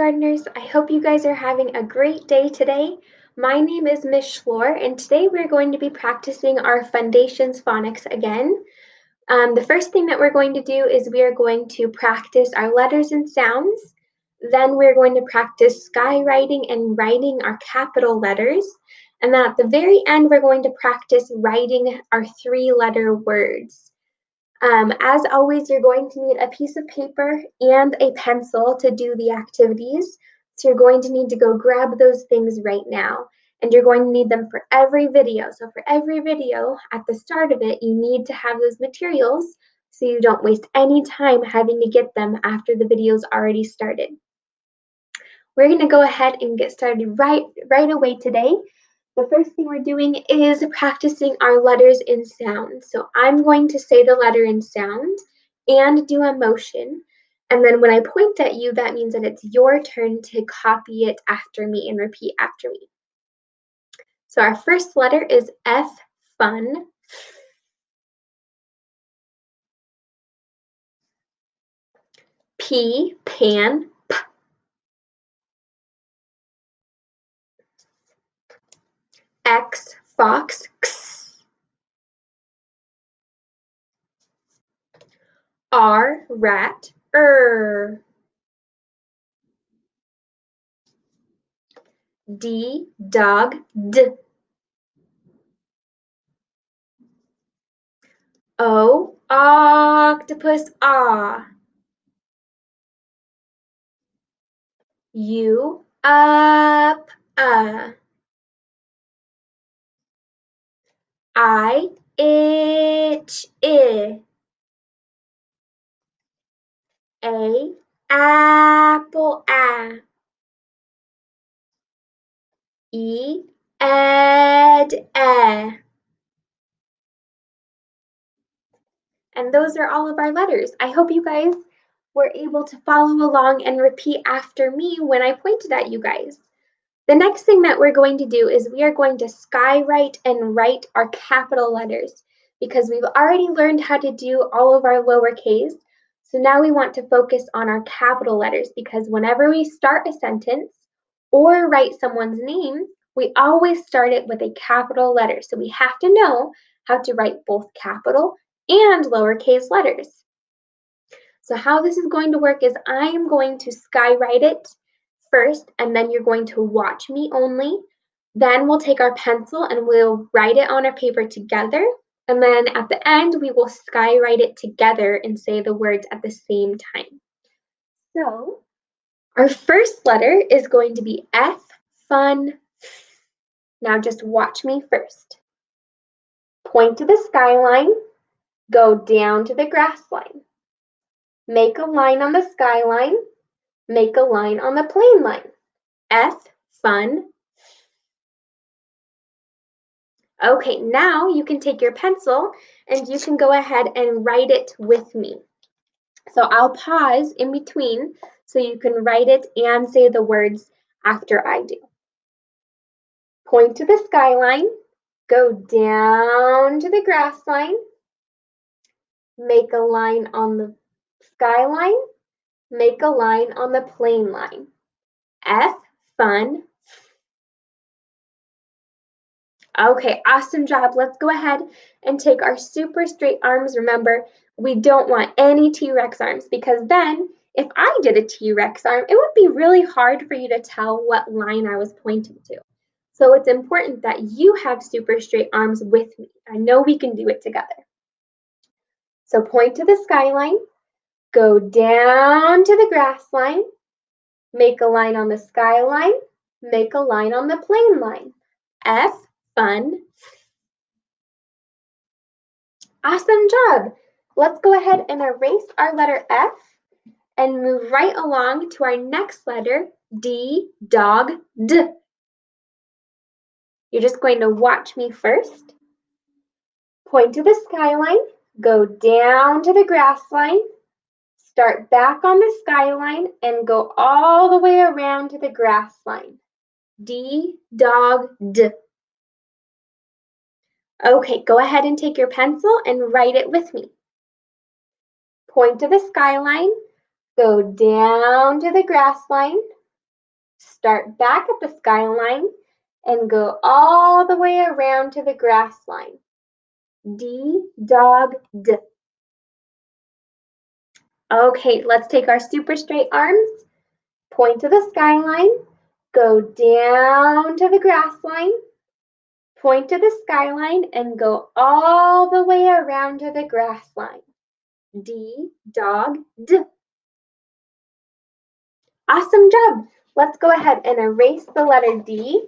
kindergartners. I hope you guys are having a great day today. My name is Miss Schlor, and today we're going to be practicing our Foundations phonics again. The first thing that we're going to do is we are going to practice our letters and sounds. Then we're going to practice skywriting and writing our capital letters. And then at the very end, we're going to practice writing our three-letter words. As always, you're going to need a piece of paper and a pencil to do the activities. So you're going to need to go grab those things right now. And you're going to need them for every video. So for every video, at the start of it, you need to have those materials so you don't waste any time having to get them after the video's already started. We're going to go ahead and get started right away today. The first thing we're doing is practicing our letters in sound. So I'm going to say the letter in sound and do a motion. And then when I point at you, that means that it's your turn to copy it after me and repeat after me. So our first letter is F, fun. P, pan. P. X, fox. X. R, rat. D, dog. D. O, octopus. Ah. U, up. I, itch. I. A, apple. E, ed. And those are all of our letters. I hope you guys were able to follow along and repeat after me when I pointed at you guys. The next thing that we're going to do is we are going to skywrite and write our capital letters because we've already learned how to do all of our lowercase. So now we want to focus on our capital letters because whenever we start a sentence or write someone's name, we always start it with a capital letter. So we have to know how to write both capital and lowercase letters. So how this is going to work is I am going to skywrite it first, and then you're going to watch me only. Then we'll take our pencil and we'll write it on our paper together. And then at the end, we will skywrite it together and say the words at the same time. So our first letter is going to be F, fun. Now just watch me first. Point to the skyline, go down to the grass line. Make a line on the skyline, make a line on the plain line. F, fun. Okay, now you can take your pencil and you can go ahead and write it with me. So I'll pause in between so you can write it and say the words after I do. Point to the skyline, go down to the grass line, make a line on the skyline, make a line on the plain line. F, fun. Okay, awesome job. Let's go ahead and take our super straight arms. Remember, we don't want any T-Rex arms because then if I did a T-Rex arm, it would be really hard for you to tell what line I was pointing to. So it's important that you have super straight arms with me. I know we can do it together. So point to the skyline, go down to the grass line, make a line on the skyline, make a line on the plain line. F, fun. Awesome job. Let's go ahead and erase our letter F and move right along to our next letter, D, dog, D. You're just going to watch me first. Point to the skyline, go down to the grass line, start back on the skyline, and go all the way around to the grass line. D, dog, D. Okay, go ahead and take your pencil and write it with me. Point to the skyline, go down to the grass line, Start back at the skyline and go all the way around to the grass line. D, dog, D. Okay, let's take our super straight arms, point to the skyline, go down to the grass line, point to the skyline, and go all the way around to the grass line. D, dog, D. Awesome job. Let's go ahead and erase the letter D.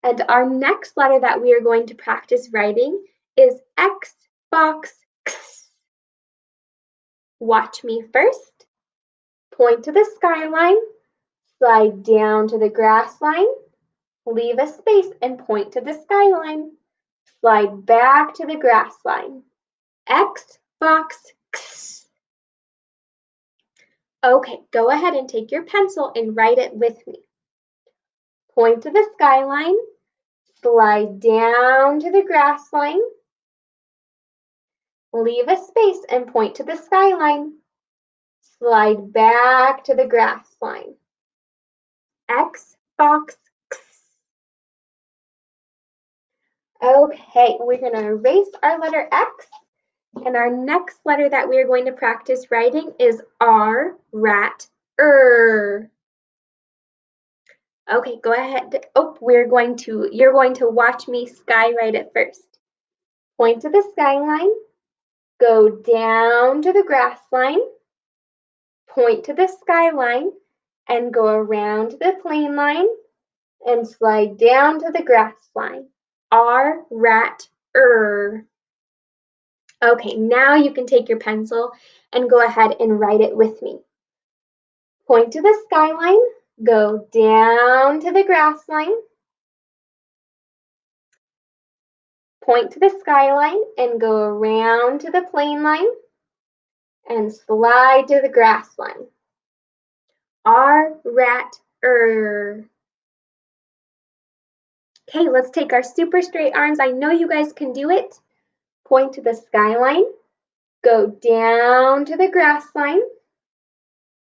And our next letter that we are going to practice writing is X, box, X. Watch me first. Point to the skyline, slide down to the grass line, leave a space and point to the skyline. Slide back to the grass line. X, box, X. Okay, go ahead and take your pencil and write it with me. Point to the skyline, slide down to the grass line, leave a space and point to the skyline. Slide back to the grass line. X, box, X. Okay, we're going to erase our letter X. And our next letter that we are going to practice writing is R, rat, er. Okay, go ahead. Oh, you're going to watch me skywrite it first. Point to the skyline, go down to the grass line, point to the skyline, and go around to the plane line, and slide down to the grass line. R, rat, er. Okay, now you can take your pencil and go ahead and write it with me. Point to the skyline, go down to the grass line, point to the skyline and go around to the plane line and slide to the grass line. R, rat, er. Okay, let's take our super straight arms. I know you guys can do it. Point to the skyline, go down to the grass line,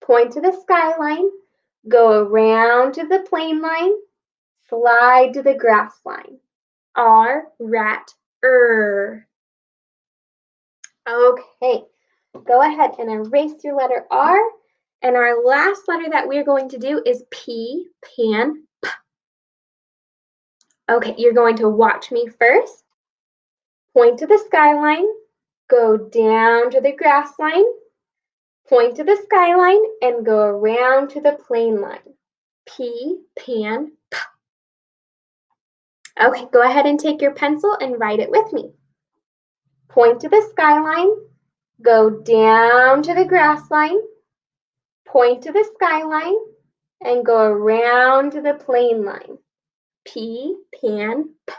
point to the skyline, go around to the plane line, slide to the grass line. R, rat, er. Okay, go ahead and erase your letter R. And our last letter that we're going to do is P, pan, P. Okay, you're going to watch me first. Point to the skyline, go down to the grass line, point to the skyline, and go around to the plane line. P, pan, P. Okay, go ahead and take your pencil and write it with me. Point to the skyline, go down to the grass line, point to the skyline, and go around to the plane line. P, pan, P.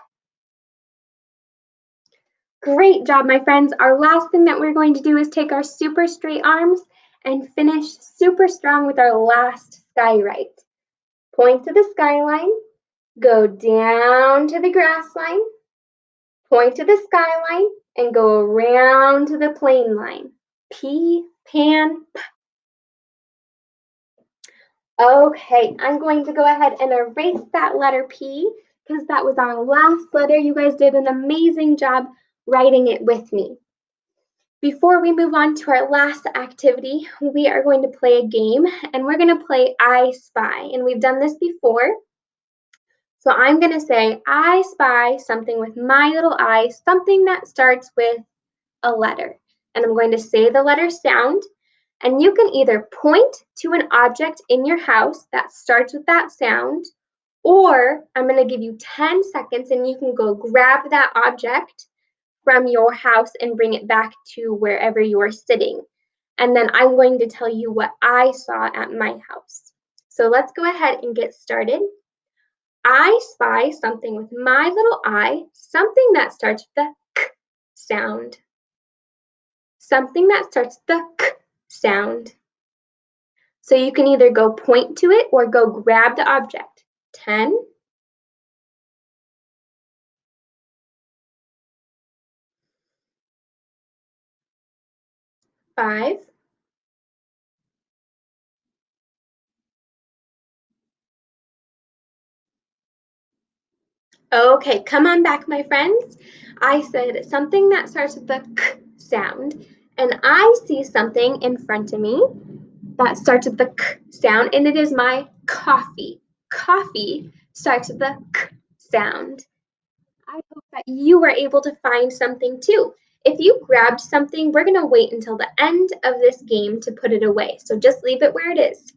Great job, my friends. Our last thing that we're going to do is take our super straight arms and finish super strong with our last skywrite. Point to the skyline, go down to the grass line, point to the skyline, and go around to the plane line. P, pan, P. Okay, I'm going to go ahead and erase that letter P because that was our last letter. You guys did an amazing job writing it with me. Before we move on to our last activity, we are going to play a game and we're going to play I Spy. And we've done this before. So I'm going to say, I spy something with my little eye, something that starts with a letter. And I'm going to say the letter sound. And you can either point to an object in your house that starts with that sound, or I'm going to give you 10 seconds and you can go grab that object from your house and bring it back to wherever you are sitting. And then I'm going to tell you what I saw at my house. So let's go ahead and get started. I spy something with my little eye, something that starts with the K sound. Something that starts with the K sound. So you can either go point to it or go grab the object. 10, 5, 4, Okay, come on back, my friends. I said something that starts with the k sound, and I see something in front of me that starts with the k sound, and it is my coffee. Coffee starts with the k sound. I hope that you were able to find something too. If you grabbed something, we're going to wait until the end of this game to put it away. So just leave it where it is.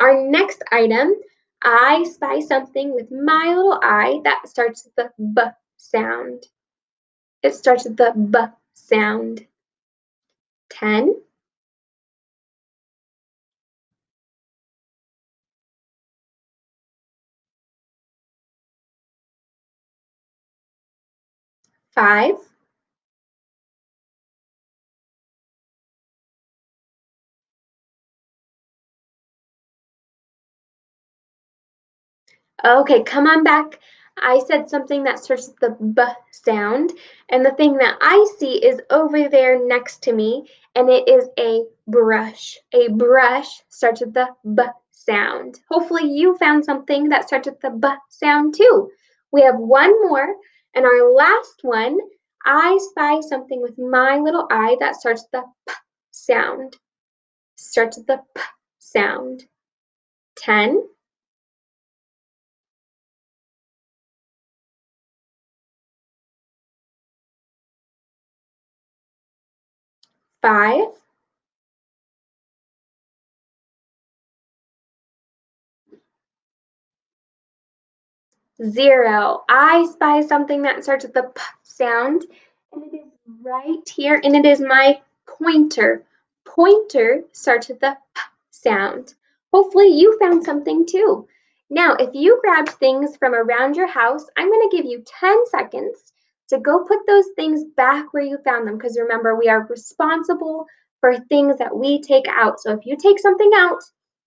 Our next item, I spy something with my little eye that starts with the b sound. It starts with the b sound. 10, 5, 'Okay, come on back. I said something that starts with the b sound, and the thing that I see is over there next to me, and it is a brush. A brush starts with the b sound. Hopefully you found something that starts with the b sound too. We have one more, and our last one, I spy something with my little eye that starts with the p sound. Starts with the p sound. 10, 5, 0. I spy something that starts with the p sound, and it is right here, and it is my pointer. Pointer starts with the p sound. Hopefully you found something too. Now, if you grabbed things from around your house, I'm going to give you 10 seconds to go put those things back where you found them, because remember, we are responsible for things that we take out. So if you take something out,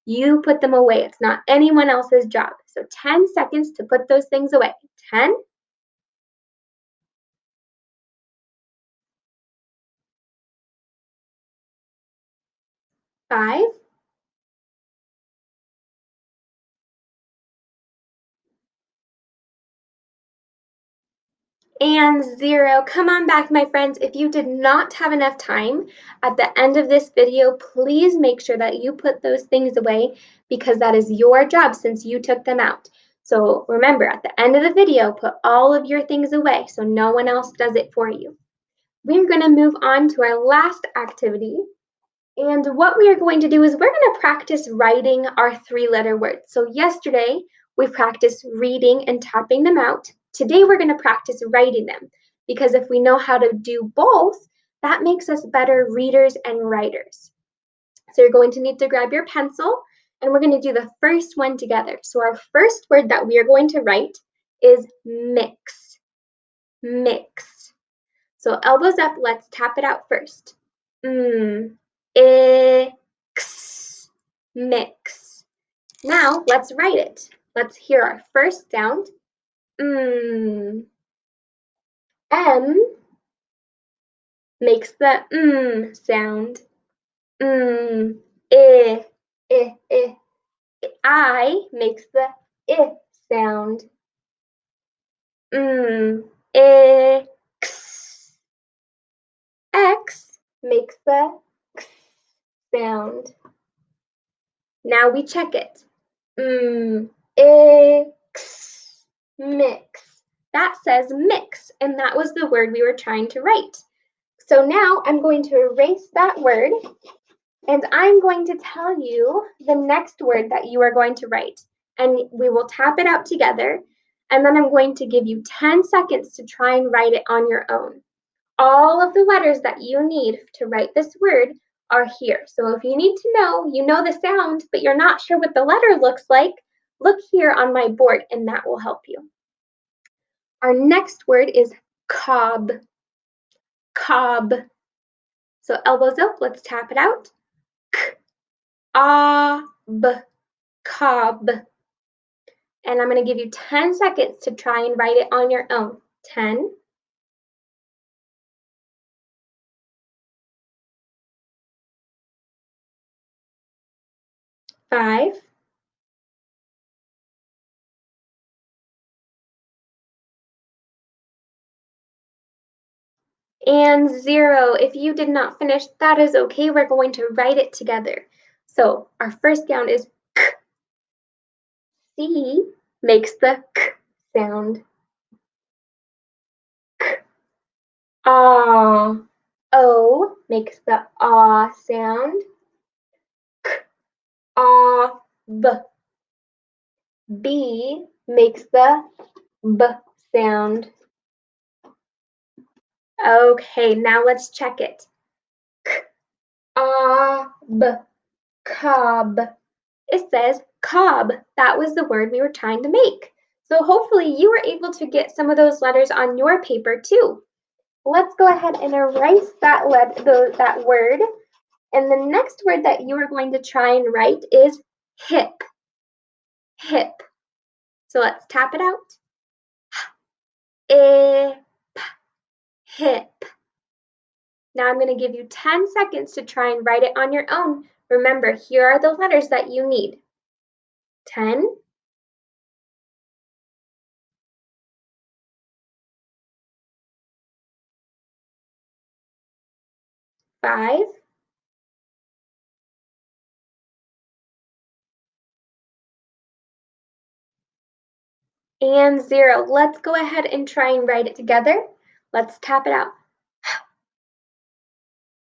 you put them away. It's not anyone else's job. So 10 seconds to put those things away. 10, 5, and 0. Come on back, my friends. If you did not have enough time at the end of this video, please make sure that you put those things away because that is your job since you took them out. So remember, at the end of the video, put all of your things away so no one else does it for you. We're going to move on to our last activity. And what we are going to do is we're going to practice writing our three-letter words. So yesterday, we practiced reading and typing them out. Today, we're going to practice writing them because if we know how to do both, that makes us better readers and writers. So you're going to need to grab your pencil and we're going to do the first one together. So our first word that we are going to write is mix. Mix. So elbows up, let's tap it out first. X, mix. Now let's write it. Let's hear our first sound. M makes the sound. I, I. I makes the I sound. X. X makes the X sound. Now we check it. X, mix. That says mix, and that was the word we were trying to write. So now I'm going to erase that word, and I'm going to tell you the next word that you are going to write. And we will tap it out together, and then I'm going to give you 10 seconds to try and write it on your own. All of the letters that you need to write this word are here. So if you need to know, you know the sound, but you're not sure what the letter looks like, look here on my board and that will help you. Our next word is cob. Cob. So elbows up, let's tap it out. K-a-b, cob. And I'm going to give you 10 seconds to try and write it on your own. 10, 5, And 0, if you did not finish, that is okay. We're going to write it together. So our first sound is k. C makes the k sound. K. Ah. O makes the ah sound. K. Ah. B. B makes the b sound. Okay, now let's check it. K. Ah. B. Cob. It says cob. That was the word we were trying to make. So hopefully you were able to get some of those letters on your paper too. Let's go ahead and erase that word. And the next word that you are going to try and write is hip. Hip. So let's tap it out. Hip. Hip. Now I'm going to give you 10 seconds to try and write it on your own. Remember, here are the letters that you need. 10, 5, and 0. Let's go ahead and try and write it together. Let's tap it out.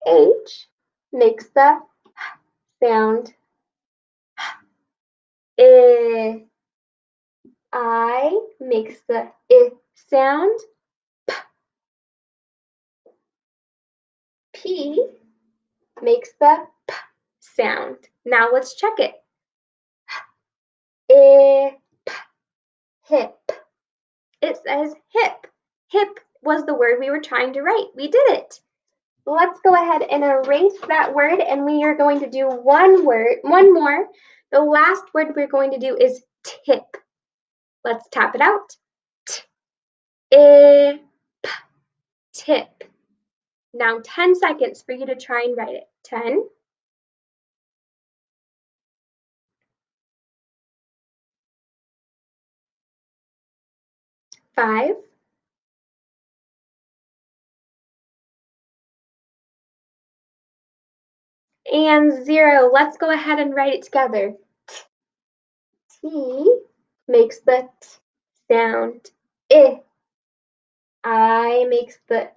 H makes the sound. I makes the sound. P makes the p sound. Now let's check it. Hip. It says hip. Hip was the word we were trying to write. We did it. Let's go ahead and erase that word, and we are going to do one more. The last word we're going to do is tip. Let's tap it out. Tip. Now 10 seconds for you to try and write it. 10, 5, and 0. Let's go ahead and write it together. T makes the t sound. I makes the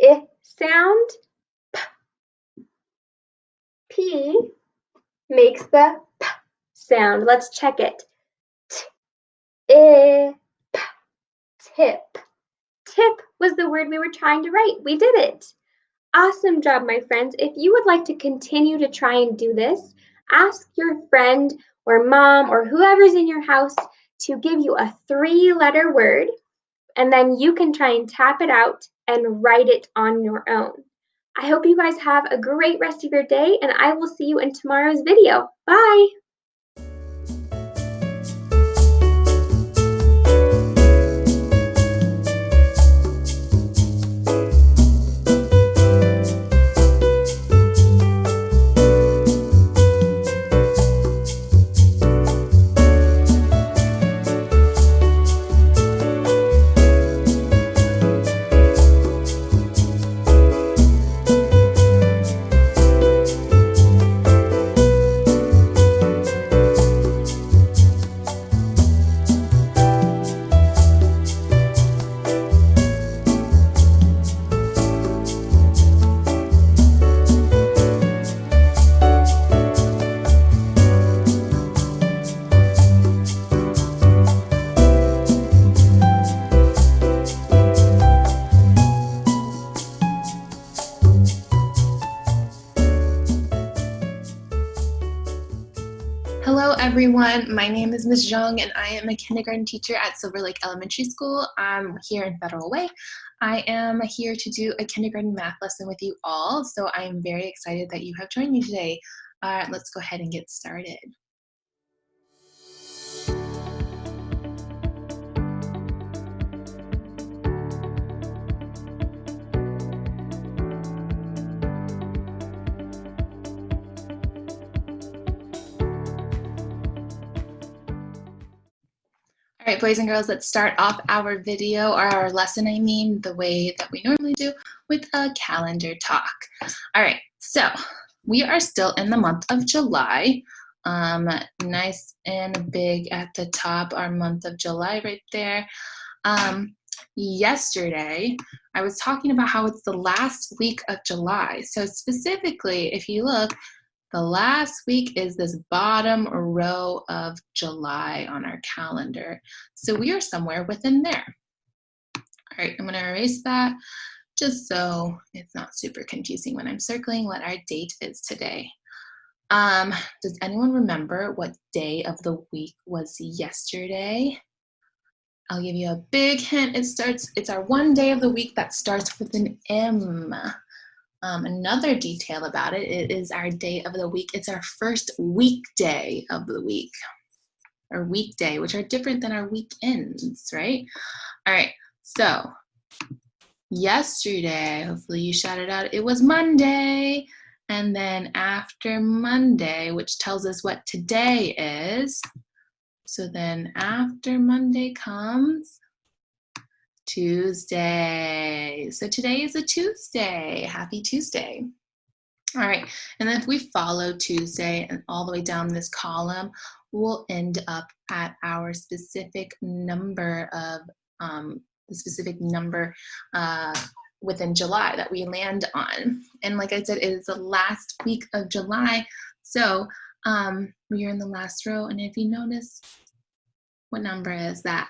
sound. P makes the p sound. Let's check it. P. Tip. Tip was the word we were trying to write. We did it. Awesome job, my friends. If you would like to continue to try and do this, ask your friend or mom or whoever's in your house to give you a 3-letter word, and then you can try and tap it out and write it on your own. I hope you guys have a great rest of your day, and I will see you in tomorrow's video. Bye! Hello everyone, my name is Ms. Zhang and I am a kindergarten teacher at Silver Lake Elementary School. I'm here in Federal Way. I am here to do a kindergarten math lesson with you all, so I am very excited that you have joined me today. Let's go ahead and get started. All right, boys and girls, let's start off our video, or our lesson, I mean, the way that we normally do, with a calendar talk. All right, so we are still in the month of July. Nice and big at the top, our month of July right there. Yesterday, I was talking about how it's the last week of July. So specifically, if you look, the last week is this bottom row of July on our calendar. So we are somewhere within there. All right, I'm going to erase that just so it's not super confusing when I'm circling what our date is today. Does anyone remember what day of the week was yesterday? I'll give you a big hint. It's our one day of the week that starts with an M. Another detail about it, it is our day of the week. It's our first weekday of the week, or weekday, which are different than our weekends, right? All right, so yesterday, hopefully you shouted out, it was Monday. And then after Monday, which tells us what today is, so then after Monday comes Tuesday. So today is a Tuesday. Happy Tuesday. All right, and then if we follow Tuesday and all the way down this column, we'll end up at our specific number of, within July that we land on. And like I said, it is the last week of July. So we are in the last row, and if you notice, what number is that?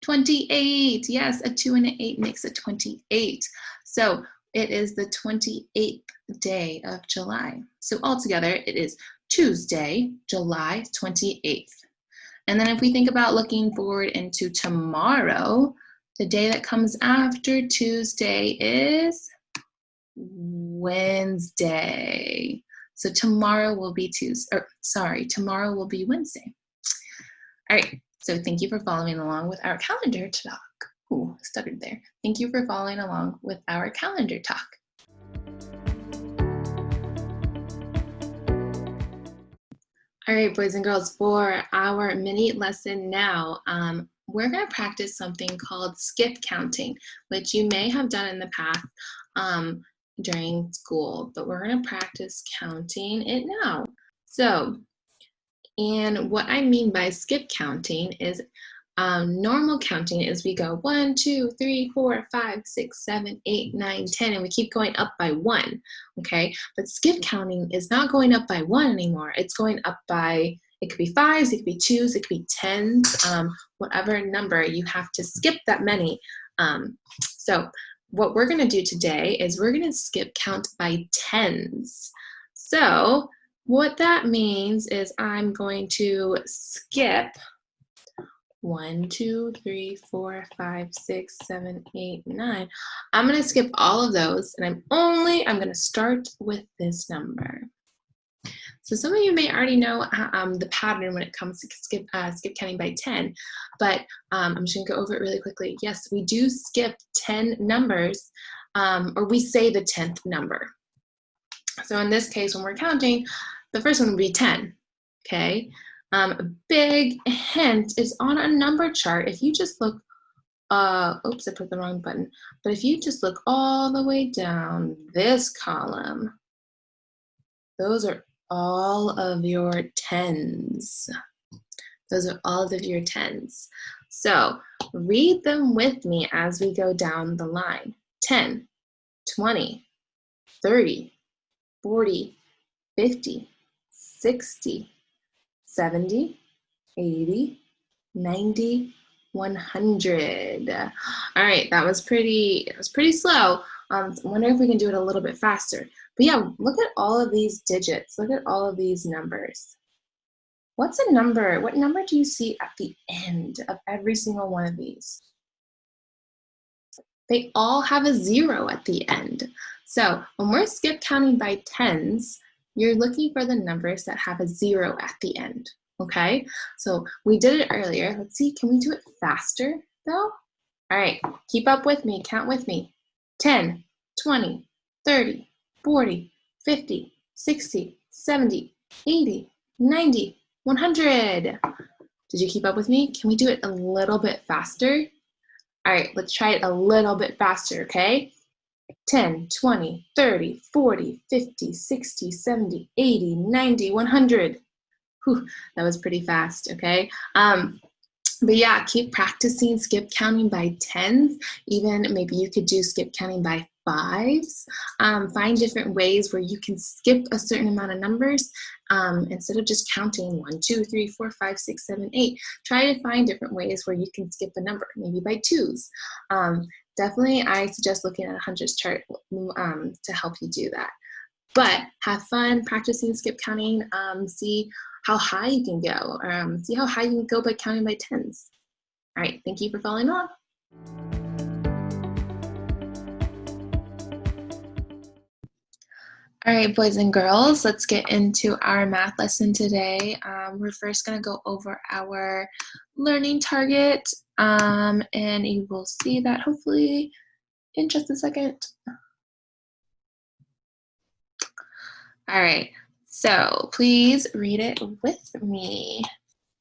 28. Yes, a 2 and an 8 makes a 28. So it is the 28th day of July. So altogether, it is Tuesday, July 28th. And then if we think about looking forward into tomorrow, the day that comes after Tuesday is Wednesday. So tomorrow will be tomorrow will be Wednesday. All right. So thank you for following along with our calendar talk. Ooh, stuttered there. Thank you for following along with our calendar talk. All right, boys and girls, for our mini lesson now, we're going to practice something called skip counting, which you may have done in the past during school, but we're going to practice counting it now. So, and what I mean by skip counting is normal counting is we go 1, 2, 3, 4, 5, 6, 7, 8, 9, 10, and we keep going up by 1, okay? But skip counting is not going up by 1 anymore. It's going up by, it could be 5s, it could be 2s, it could be 10s, whatever number, you have to skip that many. So what we're gonna do today is we're gonna skip count by 10s. So what that means is I'm going to skip 1, 2, 3, 4, 5, 6, 7, 8, 9. I'm going to skip all of those, and I'm going to start with this number. So some of you may already know the pattern when it comes to skip counting by 10, but I'm just going to go over it really quickly. Yes, we do skip 10 numbers, or we say the 10th number. So in this case, when we're counting, the first one would be 10, okay? A big hint is on a number chart. If you just look, oops, I put the wrong button. But if you just look all the way down this column, those are all of your 10s. Those are all of your 10s. So read them with me as we go down the line. 10, 20, 30, 40, 50, 60, 70, 80, 90, 100. All right, that was pretty slow. I wonder if we can do it a little bit faster. But yeah, look at all of these digits. Look at all of these numbers. What's a number? What number do you see at the end of every single one of these? They all have a 0 at the end. So when we're skip counting by 10s, you're looking for the numbers that have a 0 at the end, okay? So we did it earlier. Let's see, can we do it faster though? All right, keep up with me, count with me. 10, 20, 30, 40, 50, 60, 70, 80, 90, 100. Did you keep up with me? Can we do it a little bit faster? All right, let's try it a little bit faster, okay? 10, 20, 30, 40, 50, 60, 70, 80, 90, 100. Whew, that was pretty fast, okay? But yeah, keep practicing skip counting by tens. Even maybe you could do skip counting by fives. Find different ways where you can skip a certain amount of numbers instead of just counting 1, 2, 3, 4, 5, 6, 7, 8. Try to find different ways where you can skip a number, maybe by twos. Definitely, I suggest looking at a hundreds chart to help you do that. But have fun practicing skip counting. See how high you can go. See how high you can go by counting by tens. All right, thank you for following along. All right, boys and girls, let's get into our math lesson today. We're first going to go over our learning target, and you will see that hopefully in just a second. All right, so please read it with me.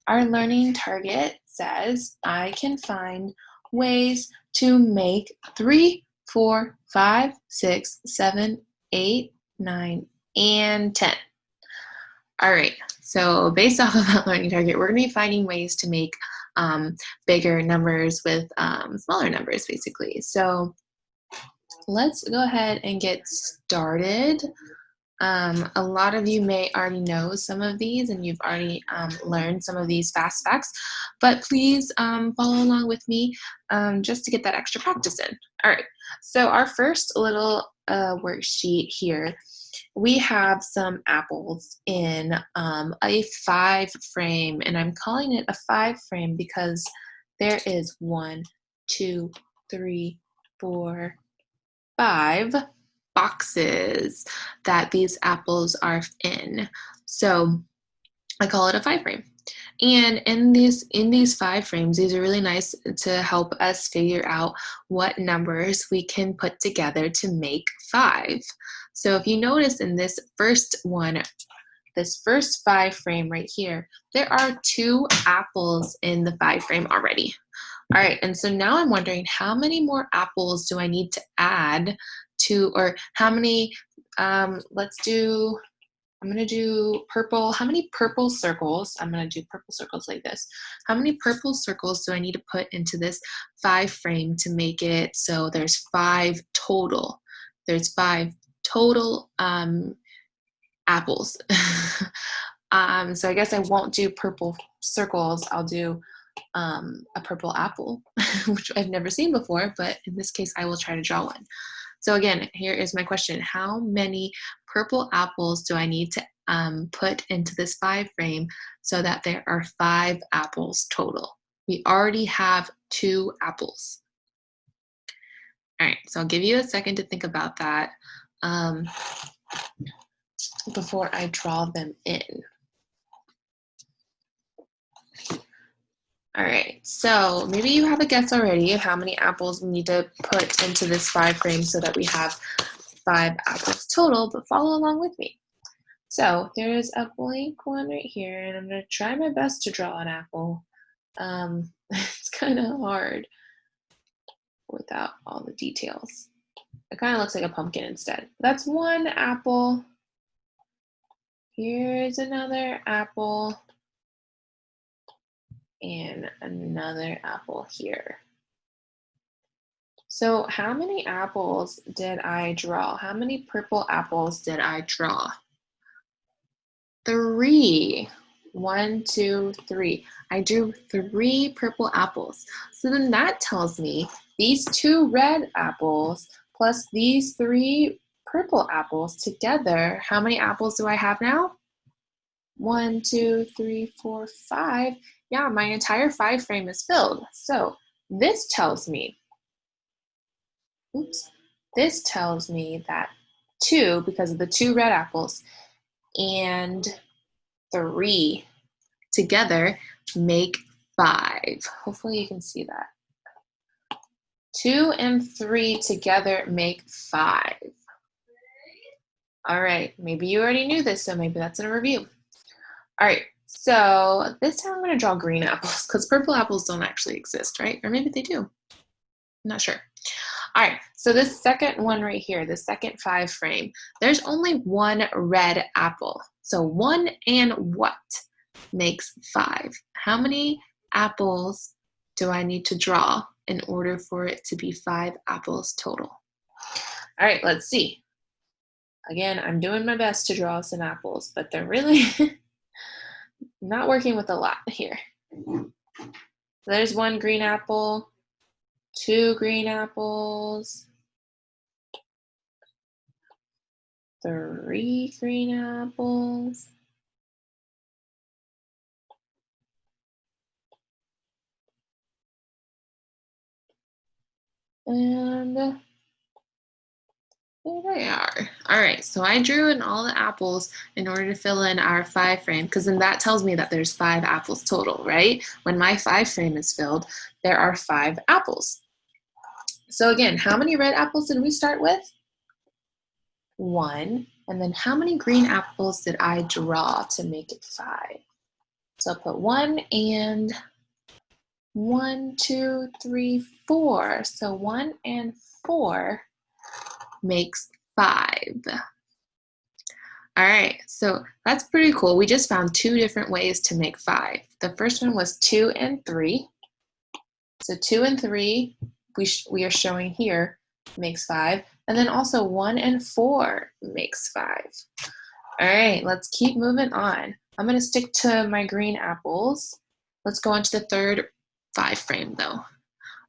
Our learning target says I can find ways to make 3, 4, 5, 6, 7, 8, 9, and 10. All right, so based off of that learning target, we're going to be finding ways to make bigger numbers with smaller numbers, basically. So let's go ahead and get started. A lot of you may already know some of these and you've already learned some of these fast facts, but please follow along with me just to get that extra practice in. All right, so our first little worksheet here, we have some apples in a 5 frame, and I'm calling it a 5 frame because there is 1, 2, 3, 4, 5 boxes that these apples are in. So I call it a 5 frame. And in these 5 frames, these are really nice to help us figure out what numbers we can put together to make 5. So if you notice in this first one, this first 5 frame right here, there are 2 apples in the 5 frame already. All right, and so now I'm wondering how many more apples do I need to add to, or how many, I'm gonna do purple, how many purple circles, I'm gonna do purple circles like this. How many purple circles do I need to put into this 5 frame to make it so there's 5 total? There's 5 total apples. So I guess I won't do purple circles, I'll do a purple apple, which I've never seen before, but in this case, I will try to draw one. So again, here is my question. How many purple apples do I need to put into this 5 frame so that there are 5 apples total? We already have 2 apples. All right, so I'll give you a second to think about that before I draw them in. All right, so maybe you have a guess already of how many apples we need to put into this 5 frame so that we have 5 apples total, but follow along with me. So there's a blank one right here, and I'm gonna try my best to draw an apple. It's kind of hard without all the details. It kind of looks like a pumpkin instead. That's one apple. Here's another apple. And another apple here. So how many apples did I draw? How many purple apples did I draw? 3. 1, 2, 3. I drew 3 purple apples. So then that tells me these 2 red apples plus these 3 purple apples together, how many apples do I have now? 1, 2, 3, 4, 5. Yeah, my entire 5 frame is filled. So this tells me, this tells me that 2, because of the 2 red apples, and 3 together make 5. Hopefully you can see that. 2 and 3 together make 5. All right, maybe you already knew this, so maybe that's in a review. All right, So this time I'm going to draw green apples because purple apples don't actually exist, right? Or maybe they do. I'm not sure. All right, so this second one right here, the second 5 frame, there's only one red apple. So 1 and what makes 5? How many apples do I need to draw in order for it to be 5 apples total? All right, let's see. Again, I'm doing my best to draw some apples, but they're really not working with a lot here. There's 1 green apple, 2 green apples, 3 green apples, and there they are. All right, so I drew in all the apples in order to fill in our 5 frame, because then that tells me that there's 5 apples total, right? When my 5 frame is filled, there are 5 apples. So again, how many red apples did we start with? 1. And then how many green apples did I draw to make it 5? So I'll put 1 and 1, 2, 3, 4. So 1 and 4 makes 5. All right, so that's pretty cool. We just found 2 different ways to make 5. The first one was 2 and 3. So 2 and 3, we are showing here, makes 5. And then also 1 and 4 makes 5. All right, let's keep moving on. I'm going to stick to my green apples. Let's go on to the third 5 frame though.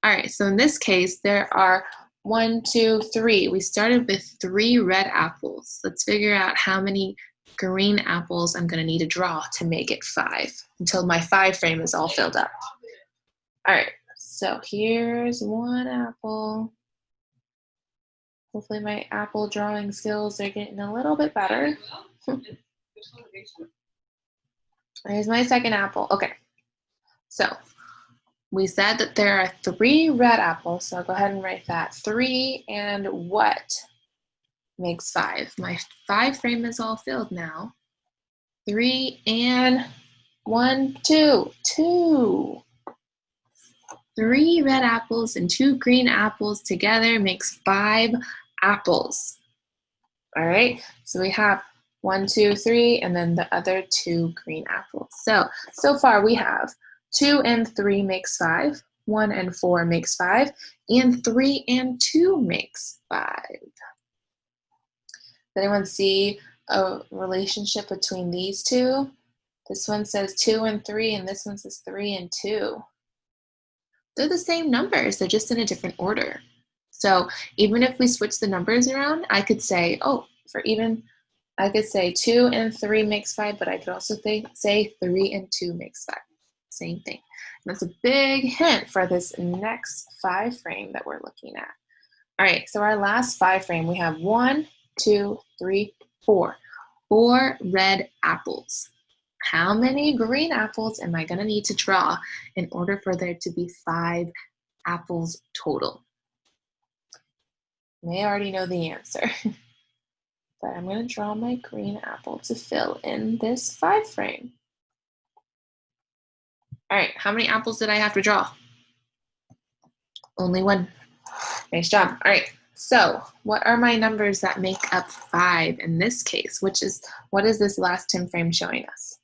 All right, so in this case, there are 1, 2, 3. We started with 3 red apples. Let's figure out how many green apples I'm going to need to draw to make it 5 until my 5 frame is all filled up. All right, so here's 1 apple. Hopefully my apple drawing skills are getting a little bit better. Here's my second apple. Okay, so we said that there are 3 red apples, so I'll go ahead and write that. 3 and what makes 5? My 5 frame is all filled now. 3 and 1, 2. 2. 3 red apples and 2 green apples together makes 5 apples. All right, so we have 1, 2, 3, and then the other 2 green apples. So far we have 2 and 3 makes 5, 1 and 4 makes 5, and 3 and 2 makes 5. Does anyone see a relationship between these two? This one says 2 and 3, and this one says 3 and 2. They're the same numbers, they're just in a different order. So even if we switch the numbers around, I could say, I could say 2 and 3 makes 5, but I could also say 3 and 2 makes 5. Same thing. And that's a big hint for this next 5 frame that we're looking at. All right, so our last 5 frame, we have 1, 2, 3, 4. 4 red apples. How many green apples am I going to need to draw in order for there to be 5 apples total? You may already know the answer, but I'm going to draw my green apple to fill in this 5 frame. All right, how many apples did I have to draw? Only 1. Nice job. All right, so what are my numbers that make up 5 in this case? What is this last 10 frame showing us?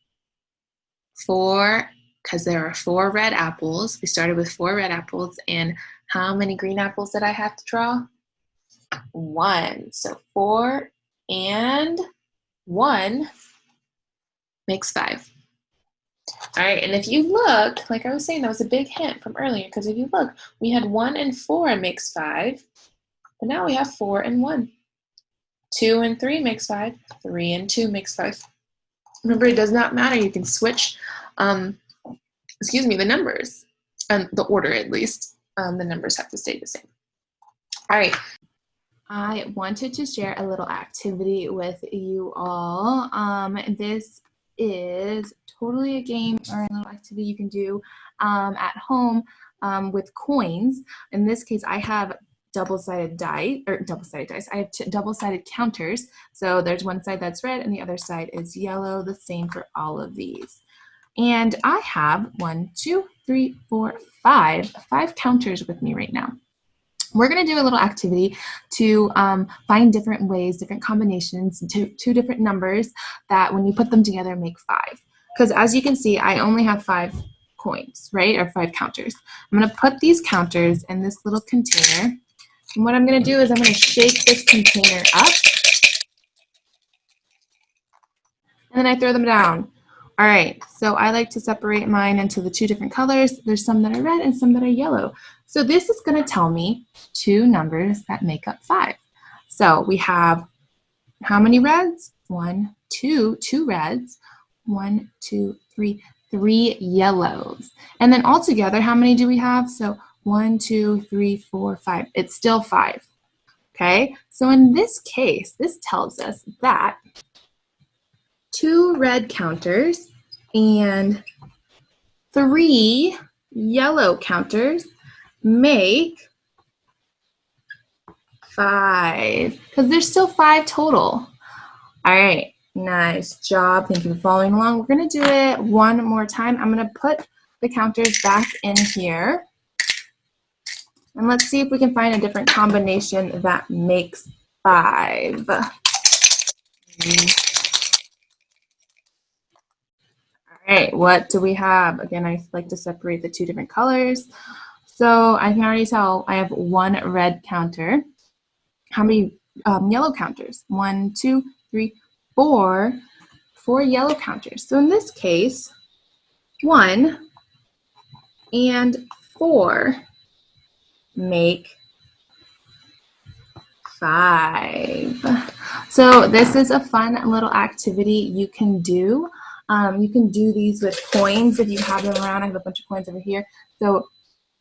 4, because there are 4 red apples. We started with 4 red apples, and how many green apples did I have to draw? 1. So 4 and 1 makes 5. All right, and if you look, like I was saying, that was a big hint from earlier, because if you look, we had 1 and 4 makes 5, but now we have 4 and 1. 2 and 3 makes 5, 3 and 2 makes 5. Remember, it does not matter. You can switch, the numbers, the order at least. The numbers have to stay the same. All right. I wanted to share a little activity with you all. This is totally a game or a little activity you can do at home with coins. In this case, I have double-sided dice. I have double-sided counters. So there's one side that's red and the other side is yellow, the same for all of these. And I have 1, 2, 3, 4, 5 counters with me right now. We're going to do a little activity to find different ways, different combinations, two different numbers that when you put them together make 5. Because as you can see, I only have 5 coins, right, or 5 counters. I'm going to put these counters in this little container. And what I'm going to do is I'm going to shake this container up. And then I throw them down. All right, so I like to separate mine into the 2 different colors. There's some that are red and some that are yellow. So this is going to tell me 2 numbers that make up 5. So we have how many reds? 1, 2 reds. 1, 2, 3, 3 yellows. And then all together, how many do we have? So 1, 2, 3, 4, 5. It's still 5. Okay, so in this case, this tells us that 2 red counters and 3 yellow counters make 5, because there's still 5 total. All right, nice job. Thank you for following along. We're going to do it one more time. I'm going to put the counters back in here. And let's see if we can find a different combination that makes 5. All right, what do we have? Again, I like to separate the 2 different colors. So I can already tell I have 1 red counter. How many yellow counters? 1, 2, 3, 4. 4 yellow counters. So in this case, 1 and 4 make 5. So this is a fun little activity you can do. You can do these with coins if you have them around. I have a bunch of coins over here. So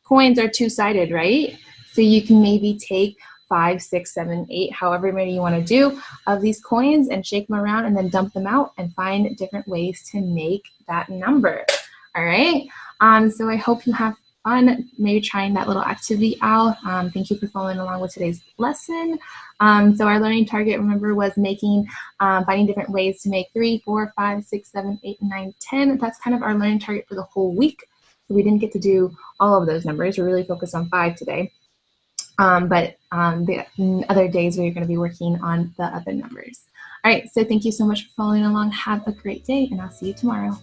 coins are 2-sided, right? So you can maybe take 5, 6, 7, 8, however many you want to do of these coins and shake them around and then dump them out and find different ways to make that number. All right. So I hope you have fun maybe trying that little activity out. Thank you for following along with today's lesson. So our learning target, remember, was making, finding different ways to make 3, 4, 5, 6, 7, 8, 9, 10. That's kind of our learning target for the whole week. So we didn't get to do all of those numbers. We're really focused on 5 today. But the other days we're going to be working on the other numbers. All right, so thank you so much for following along. Have a great day, and I'll see you tomorrow.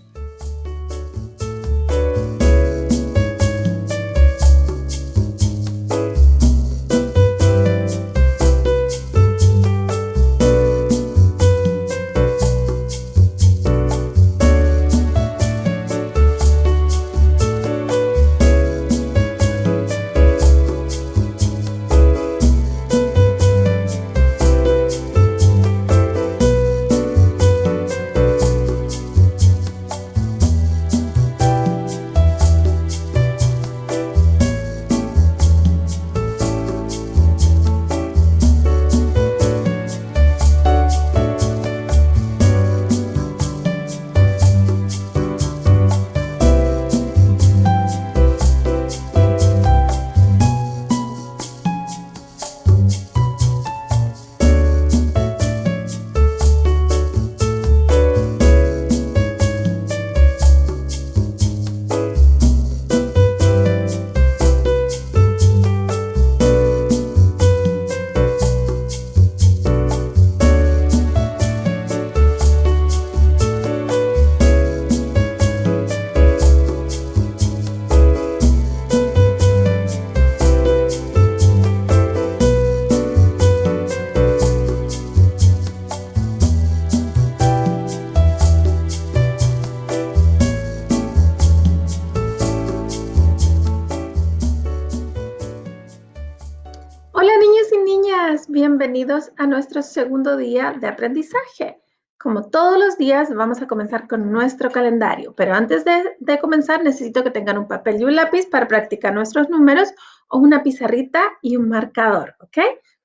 Bienvenidos a nuestro segundo día de aprendizaje. Como todos los días, vamos a comenzar con nuestro calendario, pero antes de comenzar necesito que tengan un papel y un lápiz para practicar nuestros números o una pizarrita y un marcador, ¿ok?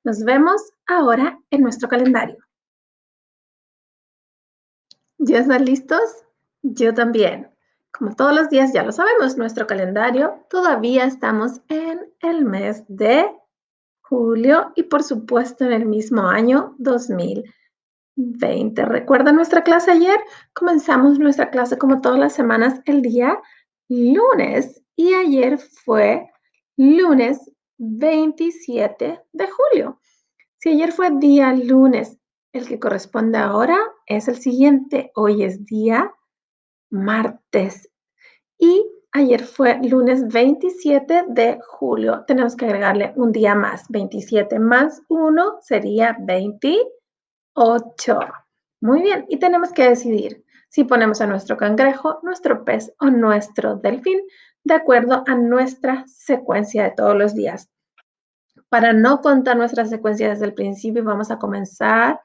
Nos vemos ahora en nuestro calendario. ¿Ya están listos? Yo también. Como todos los días ya lo sabemos, nuestro calendario todavía estamos en el mes de julio y por supuesto en el mismo año 2020. 20. ¿Recuerdan nuestra clase ayer? Comenzamos nuestra clase como todas las semanas el día lunes y ayer fue lunes 27 de julio. Si ayer fue día lunes, el que corresponde ahora es el siguiente. Hoy es día martes y ayer fue lunes 27 de julio. Tenemos que agregarle un día más. 27 más 1 sería 28. Muy bien, y tenemos que decidir si ponemos a nuestro cangrejo, nuestro pez o nuestro delfín de acuerdo a nuestra secuencia de todos los días. Para no contar nuestra secuencia desde el principio, vamos a comenzar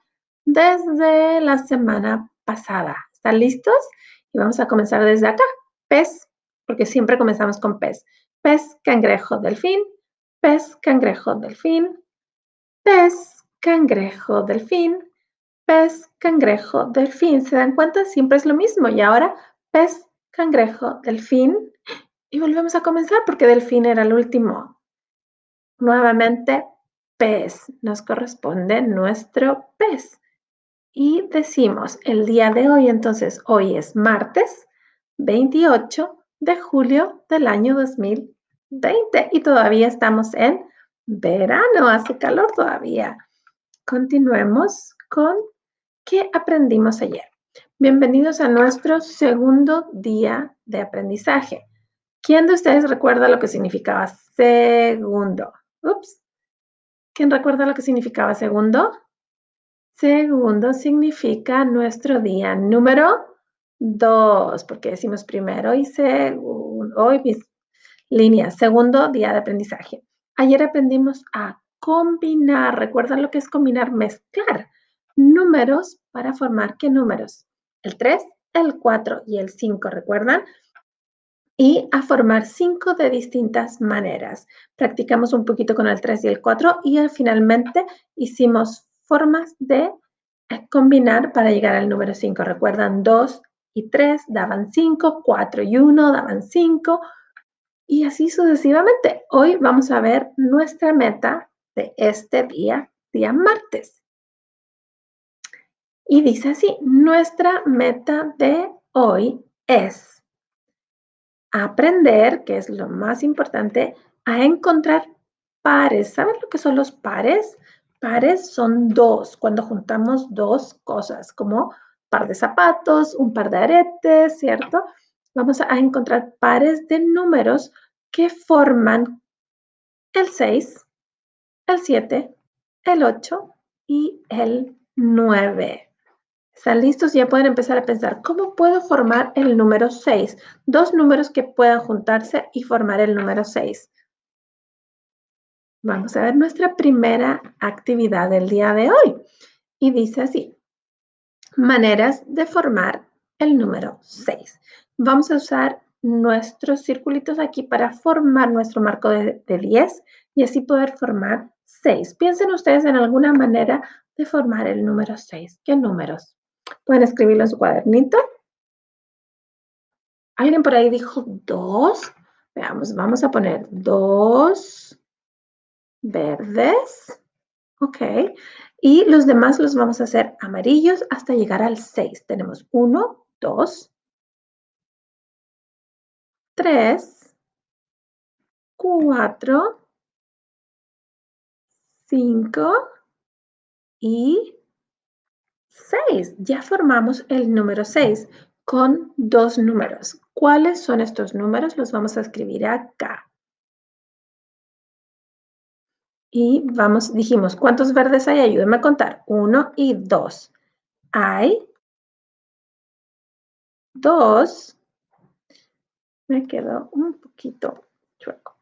desde la semana pasada. ¿Están listos? Y vamos a comenzar desde acá. Pez, porque siempre comenzamos con pez. Pez, cangrejo, delfín. Pez, cangrejo, delfín. Pez, cangrejo, delfín. Pez, cangrejo, delfín. ¿Se dan cuenta? Siempre es lo mismo. Y ahora, pez, cangrejo, delfín. Y volvemos a comenzar porque delfín era el último. Nuevamente, pez. Nos corresponde nuestro pez. Y decimos el día de hoy, entonces, hoy es martes 28 de julio del año 2020 y todavía estamos en verano, hace calor todavía. Continuemos con ¿qué aprendimos ayer? Bienvenidos a nuestro segundo día de aprendizaje. ¿Quién de ustedes recuerda lo que significaba segundo? Ups. ¿Quién recuerda lo que significaba segundo? Segundo significa nuestro día número 2, porque decimos primero y segundo. Hoy mis líneas, segundo día de aprendizaje. Ayer aprendimos a combinar. ¿Recuerdan lo que es combinar? Mezclar números para formar ¿qué números? El 3, el 4 y el 5, ¿recuerdan? Y a formar 5 de distintas maneras. Practicamos un poquito con el 3 y el 4 y finalmente hicimos formas de combinar para llegar al número 5. ¿Recuerdan? 2 y 3 daban 5, 4 y 1 daban 5 y así sucesivamente. Hoy vamos a ver nuestra meta de este día martes. Y dice así, nuestra meta de hoy es aprender, que es lo más importante, a encontrar pares. ¿Saben lo que son los pares? Pares son dos, cuando juntamos dos cosas, como par de zapatos, un par de aretes, ¿cierto? Vamos a encontrar pares de números que forman el 6, el 7, el 8 y el 9. ¿Están listos? Ya pueden empezar a pensar, ¿cómo puedo formar el número 6? Dos números que puedan juntarse y formar el número 6. Vamos a ver nuestra primera actividad del día de hoy. Y dice así, maneras de formar el número 6. Vamos a usar nuestros circulitos aquí para formar nuestro marco de 10 y así poder formar 6. Piensen ustedes en alguna manera de formar el número 6. ¿Qué números? Pueden escribirlo en su cuadernito. ¿Alguien por ahí dijo 2? Veamos, vamos a poner 2 verdes. Ok. Y los demás los vamos a hacer amarillos hasta llegar al 6. Tenemos 1, 2, 3, 4, 5 y 6. Ya formamos el número 6 con dos números. ¿Cuáles son estos números? Los vamos a escribir acá. Y vamos, dijimos, ¿cuántos verdes hay? Ayúdenme a contar. 1 y 2. Hay 2. Me quedó un poquito chueco.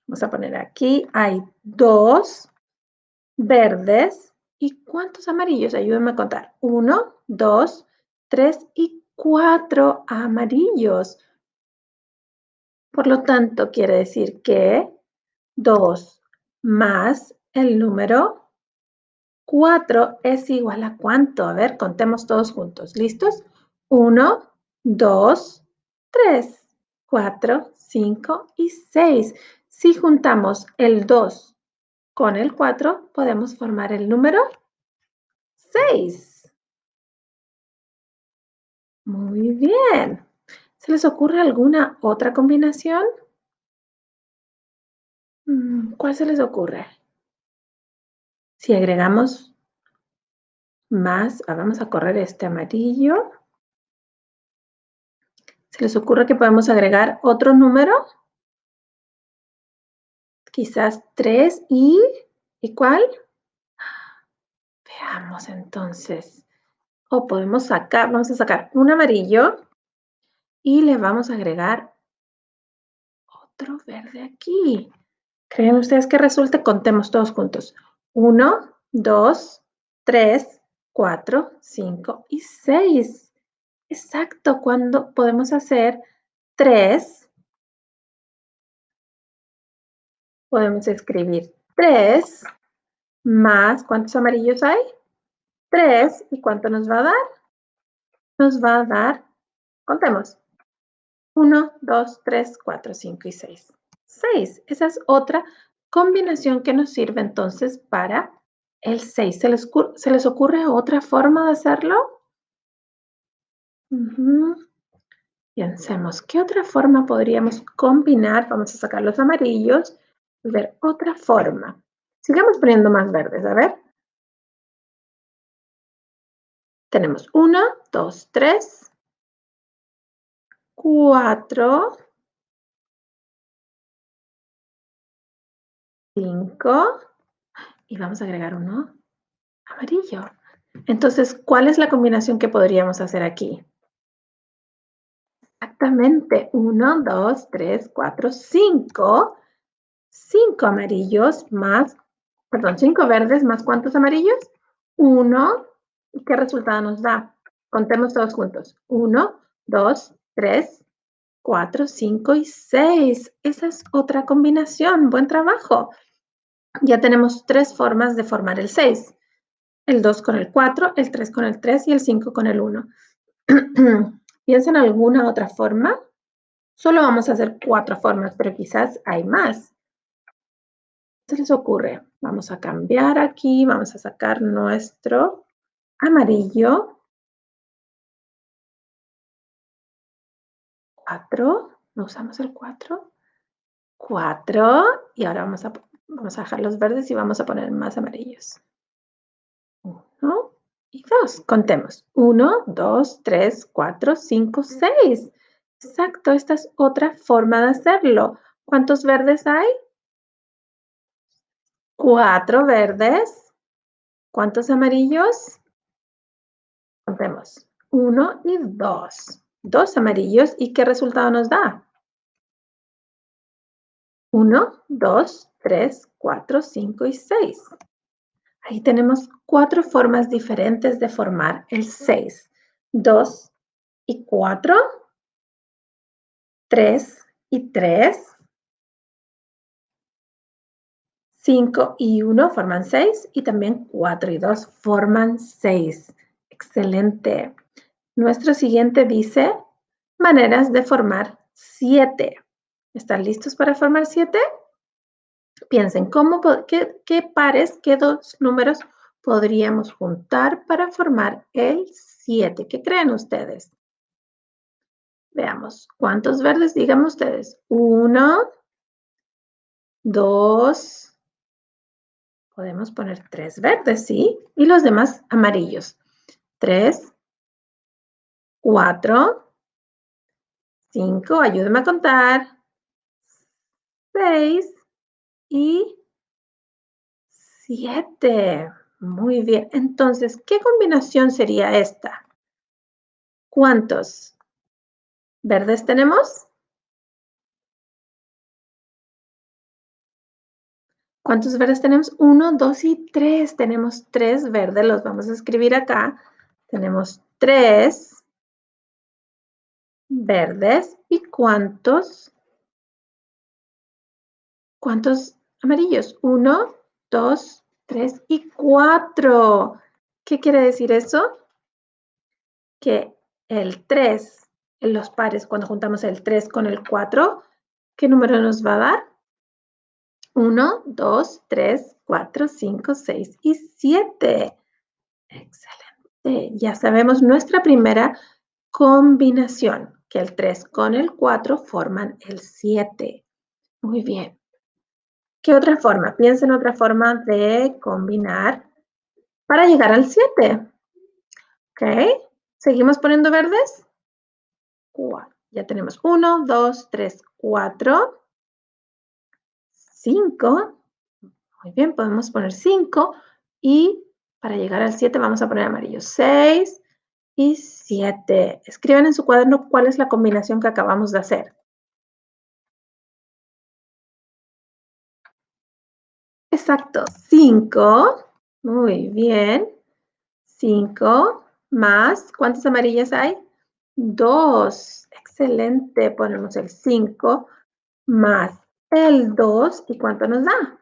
Vamos a poner aquí. Hay 2 verdes. ¿Y cuántos amarillos? Ayúdenme a contar. 1, 2, 3 y 4 amarillos. Por lo tanto, quiere decir que 2 más el número 4 es igual a ¿cuánto? A ver, contemos todos juntos. ¿Listos? 1, 2, 3, 4, 5 y 6. Si juntamos el 2 con el 4, podemos formar el número 6. Muy bien. ¿Se les ocurre alguna otra combinación? ¿Cuál se les ocurre? Si agregamos más, vamos a correr este amarillo. ¿Se les ocurre que podemos agregar otro número? Quizás 3 ¿y cuál? Veamos entonces. O podemos sacar, vamos a sacar un amarillo y le vamos a agregar otro verde aquí. ¿Creen ustedes que resulte? Contemos todos juntos. 1, 2, 3, 4, 5 y 6. Exacto, cuando podemos hacer 3, podemos escribir 3 más, ¿cuántos amarillos hay? 3. ¿Y cuánto nos va a dar? Nos va a dar, contemos, 1, 2, 3, 4, 5 y 6. 6. Esa es otra combinación que nos sirve entonces para el 6. ¿Se les ocurre otra forma de hacerlo? Pensemos, ¿qué otra forma podríamos combinar? Vamos a sacar los amarillos y ver otra forma. Sigamos poniendo más verdes, a ver. Tenemos 1, 2, 3, 4, 5 y vamos a agregar uno amarillo. Entonces, ¿cuál es la combinación que podríamos hacer aquí? Exactamente, 1, 2, 3, 4, 5. 5 amarillos más, perdón, 5 verdes más ¿cuántos amarillos? 1. ¿Y qué resultado nos da? Contemos todos juntos. 1, 2, 3, 4, 5 y 6. Esa es otra combinación. Buen trabajo. Ya tenemos 3 formas de formar el 6. El 2 con el 4, el 3 con el 3 y el 5 con el 1. ¿Piensan en alguna otra forma? Solo vamos a hacer 4 formas, pero quizás hay más. ¿Qué se les ocurre? Vamos a cambiar aquí, vamos a sacar nuestro amarillo. 4, no usamos el 4. 4, y ahora vamos a dejar los verdes y vamos a poner más amarillos. 1 y 2. Contemos. 1, 2, 3, 4, 5, 6. Exacto, esta es otra forma de hacerlo. ¿Cuántos verdes hay? 4 verdes. ¿Cuántos amarillos? Contemos. 1 y 2. 2 amarillos. ¿Y qué resultado nos da? 1, 2, 3, 4, 5 y 6. Ahí tenemos 4 formas diferentes de formar el 6. 2 y 4. 3 y 3. 5 y 1 forman 6 y también 4 y 2 forman 6. Excelente. Nuestro siguiente dice maneras de formar 7. ¿Están listos para formar 7? Piensen, qué pares, qué dos números podríamos juntar para formar el 7? ¿Qué creen ustedes? Veamos, ¿cuántos verdes? Díganme ustedes. 1, 2, podemos poner 3 verdes, ¿sí? Y los demás amarillos. 3, 4, 5, ayúdenme a contar. 6 y 7. Muy bien. Entonces, ¿qué combinación sería esta? ¿Cuántos verdes tenemos? ¿Cuántos verdes tenemos? 1, 2 y 3. Tenemos 3 verdes, los vamos a escribir acá. Tenemos 3 verdes. ¿Y cuántos amarillos? 1, 2, 3 y 4. ¿Qué quiere decir eso? Que el 3, en los pares, cuando juntamos el 3 con el 4, ¿qué número nos va a dar? 1, 2, 3, 4, 5, 6 y 7. Excelente. Ya sabemos nuestra primera combinación, que el 3 con el 4 forman el 7. Muy bien. ¿Qué otra forma? Piensa en otra forma de combinar para llegar al 7. ¿Ok? ¿Seguimos poniendo verdes? Ya tenemos 1, 2, 3, 4, 5. Muy bien, podemos poner 5 y para llegar al 7 vamos a poner amarillo. 6 y 7. Escriban en su cuaderno cuál es la combinación que acabamos de hacer. Exacto, 5. Muy bien. 5 más, ¿cuántas amarillas hay? 2. Excelente. Ponemos el 5 más el 2. ¿Y cuánto nos da?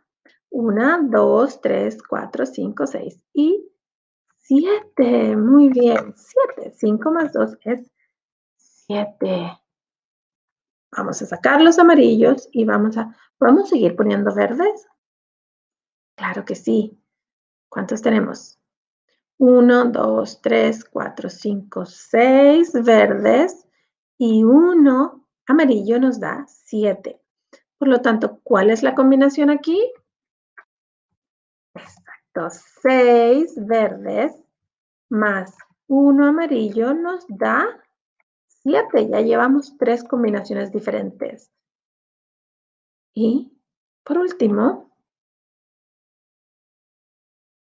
1, 2, 3, 4, 5, 6 y 7. Muy bien. 7. 5 más 2 es 7. Vamos a sacar los amarillos y ¿podemos seguir poniendo verdes? Claro que sí. ¿Cuántos tenemos? 1, 2, 3, 4, 5, 6 verdes y 1 amarillo nos da 7. Por lo tanto, ¿cuál es la combinación aquí? Exacto, 6 verdes más 1 amarillo nos da 7. Ya llevamos 3 combinaciones diferentes. Y, por último,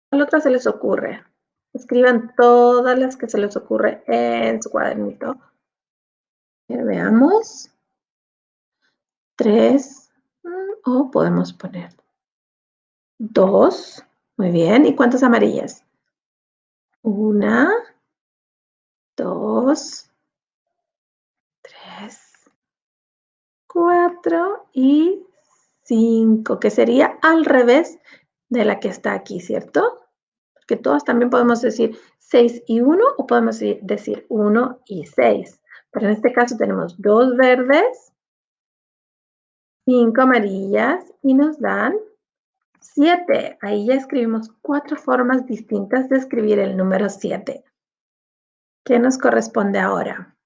¿cuál otra se les ocurre? Escriban todas las que se les ocurre en su cuadernito. Veamos. 3, o podemos poner 2. Muy bien. ¿Y cuántas amarillas? 1, 2, 3, 4 y 5, que sería al revés de la que está aquí, ¿cierto? Porque todas también podemos decir 6 y 1 o podemos decir 1 y 6. Pero en este caso tenemos 2 verdes, 5 amarillas y nos dan 7. Ahí ya escribimos 4 formas distintas de escribir el número 7. ¿Qué nos corresponde ahora?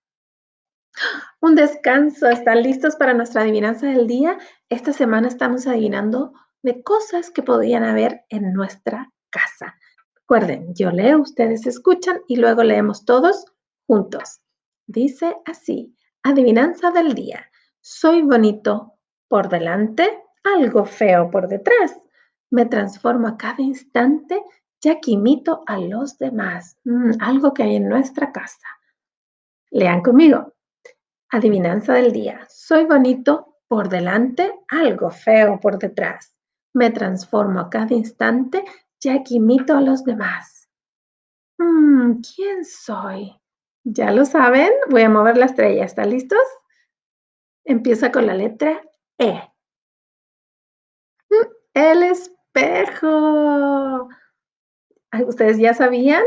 Un descanso. ¿Están listos para nuestra adivinanza del día? Esta semana estamos adivinando de cosas que podrían haber en nuestra casa. Recuerden, yo leo, ustedes escuchan y luego leemos todos juntos. Dice así, adivinanza del día. Soy bonito por delante, algo feo por detrás. Me transformo a cada instante ya que imito a los demás. Algo que hay en nuestra casa. Lean conmigo. Adivinanza del día. Soy bonito por delante, algo feo por detrás. Me transformo a cada instante ya que imito a los demás. ¿Quién soy? ¿Ya lo saben? Voy a mover la estrella. ¿Están listos? Empieza con la letra E. El espejo. ¿Ustedes ya sabían?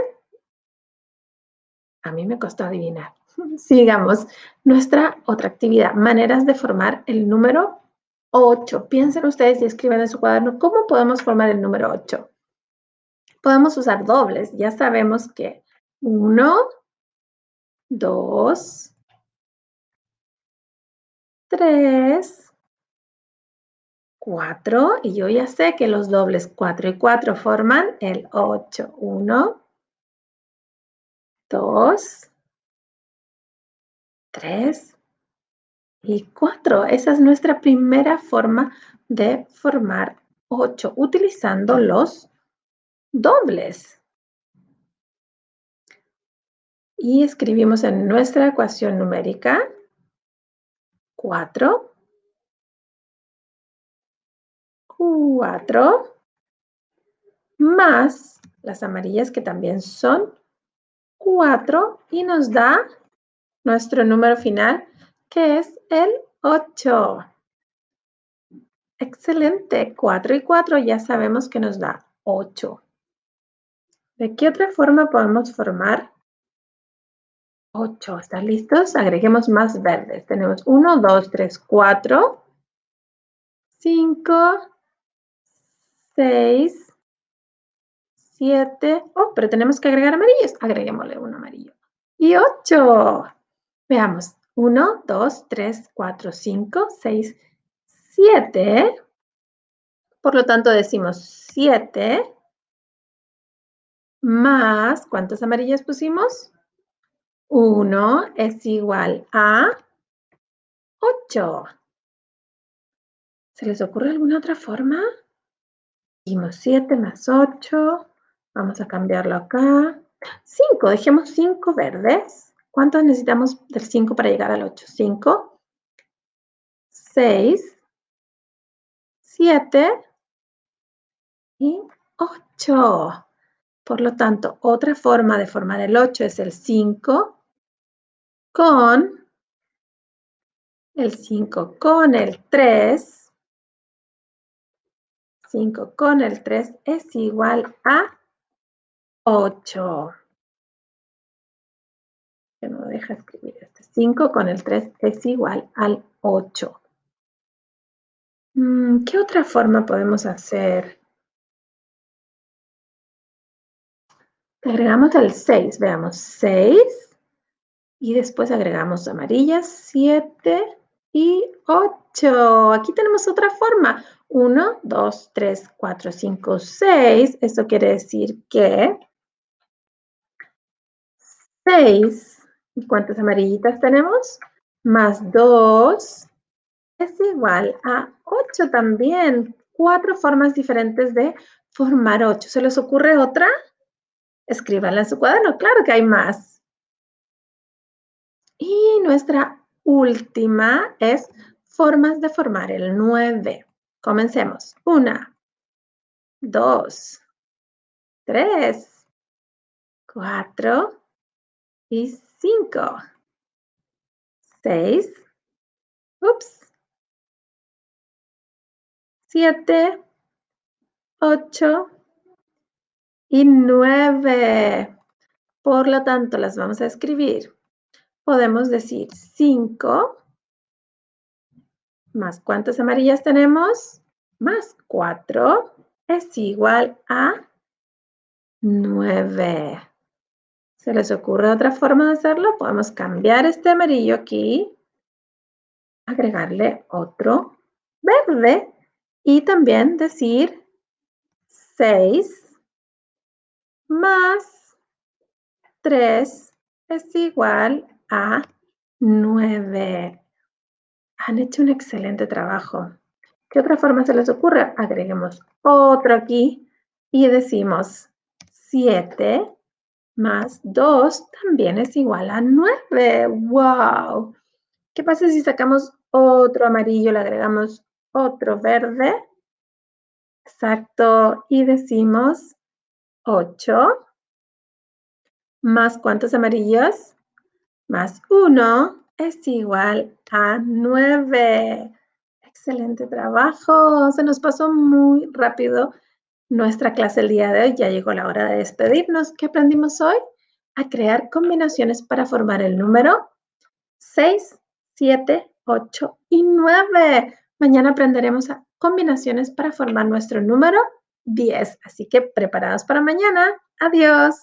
A mí me costó adivinar. Sigamos. Nuestra otra actividad, maneras de formar el número 8. Piensen ustedes y escriban en su cuaderno cómo podemos formar el número 8. Podemos usar dobles. Ya sabemos que 1, 2, 3, 4. Y yo ya sé que los dobles 4 y 4 forman el 8. 1, 2, 3 y 4. Esa es nuestra primera forma de formar 8 utilizando los dobles. Y escribimos en nuestra ecuación numérica 4, 4 más las amarillas que también son 4 y nos da nuestro número final que es el 8. Excelente, 4 y 4 ya sabemos que nos da 8. ¿De qué otra forma podemos formar 8? ¿Están listos? Agreguemos más verdes. Tenemos 1, 2, 3, 4, 5, 6, 7. Oh, pero tenemos que agregar amarillos. Agreguémosle un amarillo. y 8. Veamos. 1, 2, 3, 4, 5, 6, 7. Por lo tanto, decimos 7 más, ¿cuántas amarillas pusimos? 1 es igual a 8. ¿Se les ocurre alguna otra forma? Dijimos 7 más 8. Vamos a cambiarlo acá. 5, dejemos 5 verdes. ¿Cuántos necesitamos del 5 para llegar al 8? 5, 6, 7 y 8. Por lo tanto, otra forma de formar el 8 es el 5 con el 3. 5 con el 3 es igual a 8. Que no deja escribir este. 5 con el 3 es igual al 8. ¿Qué otra forma podemos hacer? Agregamos el 6, veamos, 6. Y después agregamos amarillas, 7 y 8. Aquí tenemos otra forma. 1, 2, 3, 4, 5, 6. Esto quiere decir que 6. ¿Y cuántas amarillitas tenemos? Más 2 es igual a 8 también. 4 formas diferentes de formar 8. ¿Se les ocurre otra? Escríbanla en su cuaderno. Claro que hay más. Y nuestra última es formas de formar el 9. Comencemos. 1, 2, 3, 4 y 5. 6. 7, 8 y 9. Por lo tanto, las vamos a escribir. Podemos decir 5 más ¿cuántas amarillas tenemos? Más 4 es igual a 9. ¿Se les ocurre otra forma de hacerlo? Podemos cambiar este amarillo aquí, agregarle otro verde y también decir 6 más 3 es igual a 9. Han hecho un excelente trabajo. ¿Qué otra forma se les ocurre? Agreguemos otro aquí y decimos 7 más 2 también es igual a 9. ¡Wow! ¿Qué pasa si sacamos otro amarillo, le agregamos otro verde? Exacto. Y decimos 8 más ¿cuántos amarillos? Más 1 es igual a 9. Excelente trabajo. Se nos pasó muy rápido nuestra clase el día de hoy. Ya llegó la hora de despedirnos. ¿Qué aprendimos hoy? A crear combinaciones para formar el número 6, 7, 8 y 9. Mañana aprenderemos a combinaciones para formar nuestro número 10. Así que preparados para mañana. Adiós.